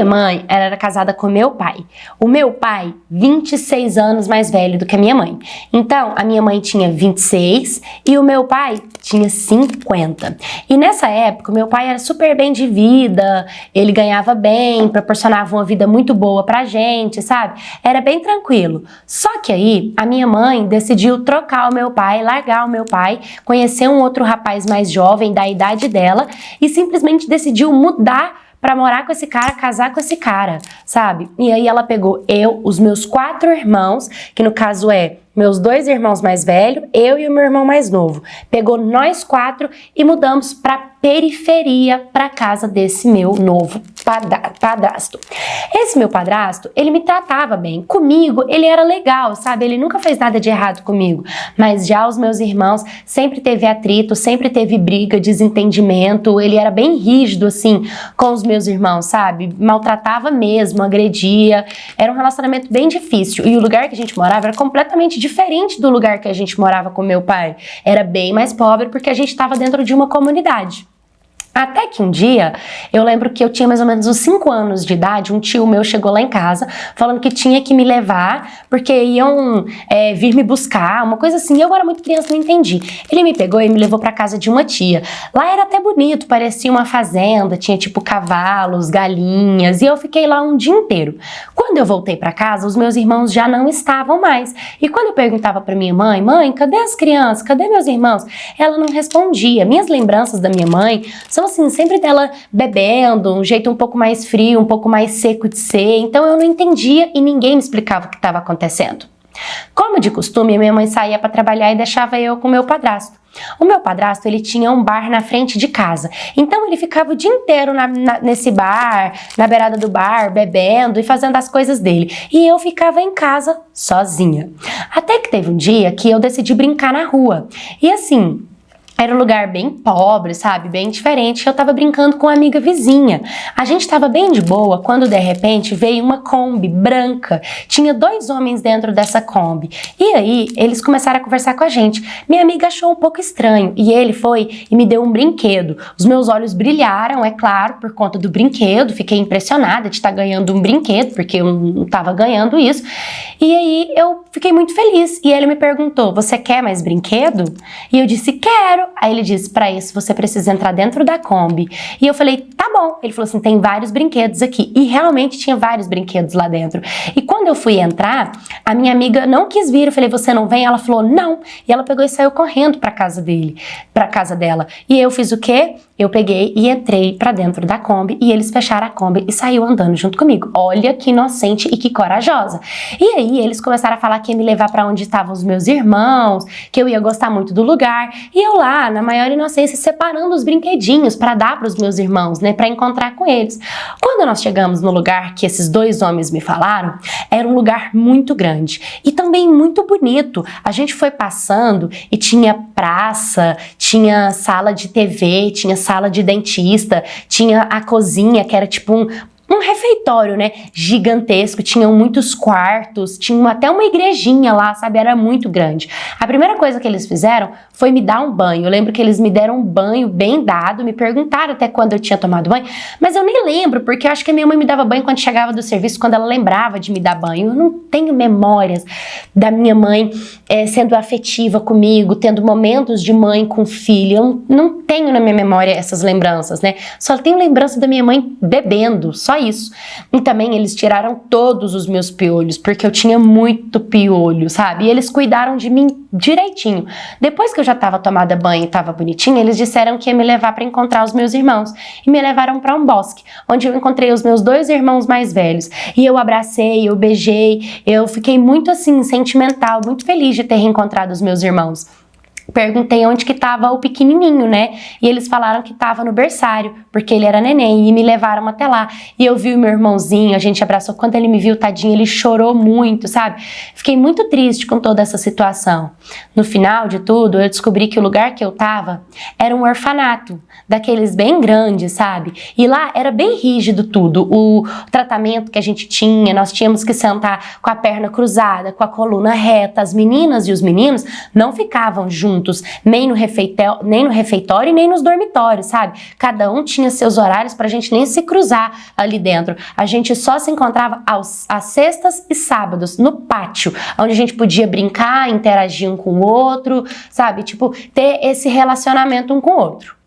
minha mãe, ela era casada com meu pai. O meu pai, 26 anos mais velho do que a minha mãe. Então, a minha mãe tinha 26 e o meu pai tinha 50. E nessa época, o meu pai era super bem de vida, ele ganhava bem, proporcionava uma vida muito boa pra gente, sabe? Era bem tranquilo. Só que aí, a minha mãe decidiu trocar o meu pai, largar o meu pai, conhecer um outro rapaz mais jovem, da idade dela, e simplesmente decidiu mudar pra morar com esse cara, casar com esse cara, sabe? E aí ela pegou eu, os meus 4 irmãos, que no caso é meus 2 irmãos mais velhos, eu e o meu irmão mais novo. Pegou nós 4 e mudamos pra periferia, pra casa desse meu novo padrasto. Esse meu padrasto, ele me tratava bem. Comigo, ele era legal, sabe? Ele nunca fez nada de errado comigo. Mas já os meus irmãos, sempre teve atrito, sempre teve briga, desentendimento. Ele era bem rígido, assim, com os meus irmãos, sabe? Maltratava mesmo, agredia. Era um relacionamento bem difícil. E o lugar que a gente morava era completamente diferente do lugar que a gente morava com meu pai. Era bem mais pobre porque a gente estava dentro de uma comunidade. Até que um dia, eu lembro que eu tinha mais ou menos uns 5 anos de idade, um tio meu chegou lá em casa falando que tinha que me levar porque iam vir me buscar, uma coisa assim. Eu era muito criança, não entendi. Ele me pegou e me levou pra casa de uma tia. Lá era até bonito, parecia uma fazenda, tinha tipo cavalos, galinhas, e eu fiquei lá um dia inteiro. Quando eu voltei pra casa, os meus irmãos já não estavam mais. E quando eu perguntava pra minha mãe, mãe, cadê as crianças? Cadê meus irmãos? Ela não respondia. Minhas lembranças da minha mãe são assim, sempre dela bebendo, um jeito um pouco mais frio, um pouco mais seco de ser, então eu não entendia e ninguém me explicava o que estava acontecendo. Como de costume, minha mãe saía para trabalhar e deixava eu com meu padrasto. O meu padrasto, ele tinha um bar na frente de casa, então ele ficava o dia inteiro nesse bar, na beirada do bar, bebendo e fazendo as coisas dele. E eu ficava em casa sozinha. Até que teve um dia que eu decidi brincar na rua. E assim, era um lugar bem pobre, sabe? Bem diferente. Eu tava brincando com uma amiga vizinha. A gente tava bem de boa quando, de repente, veio uma Kombi branca. Tinha 2 homens dentro dessa Kombi. E aí, eles começaram a conversar com a gente. Minha amiga achou um pouco estranho. E ele foi e me deu um brinquedo. Os meus olhos brilharam, é claro, por conta do brinquedo. Fiquei impressionada de estar ganhando um brinquedo, porque eu não tava ganhando isso. E aí, eu fiquei muito feliz. E ele me perguntou, você quer mais brinquedo? E eu disse, quero. Aí ele disse, para isso você precisa entrar dentro da Kombi. E eu falei, tá bom. Ele falou assim, tem vários brinquedos aqui. E realmente tinha vários brinquedos lá dentro. E quando eu fui entrar, a minha amiga não quis vir. Eu falei, você não vem? Ela falou, não. E ela pegou e saiu correndo para casa dela. E eu fiz o quê? Eu peguei e entrei para dentro da Kombi e eles fecharam a Kombi e saiu andando junto comigo. Olha que inocente e que corajosa. E aí eles começaram a falar que ia me levar para onde estavam os meus irmãos, que eu ia gostar muito do lugar. E eu lá, na maior inocência, separando os brinquedinhos para dar para os meus irmãos, né, para encontrar com eles. Quando nós chegamos no lugar que esses 2 homens me falaram, era um lugar muito grande e também muito bonito. A gente foi passando e tinha praça, tinha sala de TV, tinha sala de dentista, tinha a cozinha que era tipo um refeitório, né, gigantesco, tinham muitos quartos, tinha até uma igrejinha lá, sabe, era muito grande. A primeira coisa que eles fizeram foi me dar um banho. Eu lembro que eles me deram um banho bem dado, me perguntaram até quando eu tinha tomado banho, mas eu nem lembro, porque eu acho que a minha mãe me dava banho quando chegava do serviço, quando ela lembrava de me dar banho. Eu não tenho memórias da minha mãe sendo afetiva comigo, tendo momentos de mãe com filho. Eu não tenho na minha memória essas lembranças, né? Só tenho lembrança da minha mãe bebendo, só isso. E também eles tiraram todos os meus piolhos, porque eu tinha muito piolho, sabe? E eles cuidaram de mim direitinho. Depois que eu já tava tomada banho e tava bonitinha, eles disseram que ia me levar para encontrar os meus irmãos. E me levaram para um bosque, onde eu encontrei os meus 2 irmãos mais velhos. E eu abracei, eu beijei, eu fiquei muito assim, sentimental, muito feliz de ter reencontrado os meus irmãos. Perguntei onde que tava o pequenininho, né? E eles falaram que tava no berçário, porque ele era neném, e me levaram até lá. E eu vi o meu irmãozinho, a gente abraçou. Quando ele me viu, tadinho, ele chorou muito, sabe? Fiquei muito triste com toda essa situação. No final de tudo, eu descobri que o lugar que eu tava era um orfanato, daqueles bem grandes, sabe? E lá era bem rígido tudo. O tratamento que a gente tinha, nós tínhamos que sentar com a perna cruzada, com a coluna reta. As meninas e os meninos não ficavam juntos juntos, nem no refeitório e nem nos dormitórios, sabe? Cada um tinha seus horários pra gente nem se cruzar ali dentro. A gente só se encontrava às sextas e sábados, no pátio, onde a gente podia brincar, interagir um com o outro, sabe? Tipo, ter esse relacionamento um com o outro.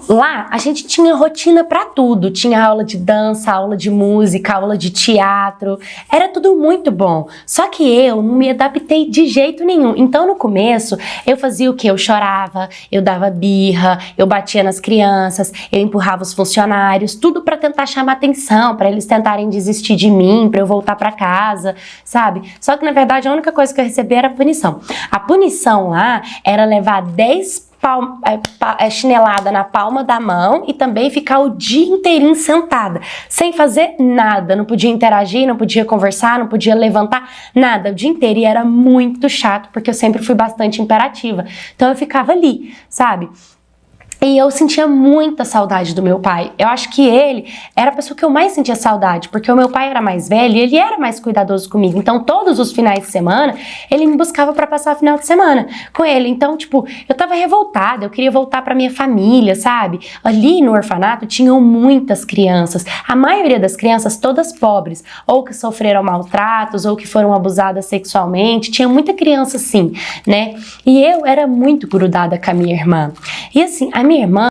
Lá, a gente tinha rotina pra tudo, tinha aula de dança, aula de música, aula de teatro, era tudo muito bom. Só que eu não me adaptei de jeito nenhum. Então, no começo, eu fazia o quê? Eu chorava, eu dava birra, eu batia nas crianças, eu empurrava os funcionários, tudo pra tentar chamar atenção, pra eles tentarem desistir de mim, pra eu voltar pra casa, sabe? Só que, na verdade, a única coisa que eu recebia era punição. A punição lá era levar 10 chinelada na palma da mão e também ficar o dia inteirinho sentada, sem fazer nada, não podia interagir, não podia conversar, não podia levantar, nada, o dia inteiro, e era muito chato, porque eu sempre fui bastante imperativa, então eu ficava ali, sabe? E eu sentia muita saudade do meu pai. Eu acho que ele era a pessoa que eu mais sentia saudade, porque o meu pai era mais velho e ele era mais cuidadoso comigo. Então, todos os finais de semana, ele me buscava pra passar o final de semana com ele. Então, tipo, eu tava revoltada, eu queria voltar pra minha família, sabe? Ali no orfanato tinham muitas crianças. A maioria das crianças, todas pobres, ou que sofreram maltratos, ou que foram abusadas sexualmente. Tinha muita criança assim, né? E eu era muito grudada com a minha irmã. E assim, a minha irmã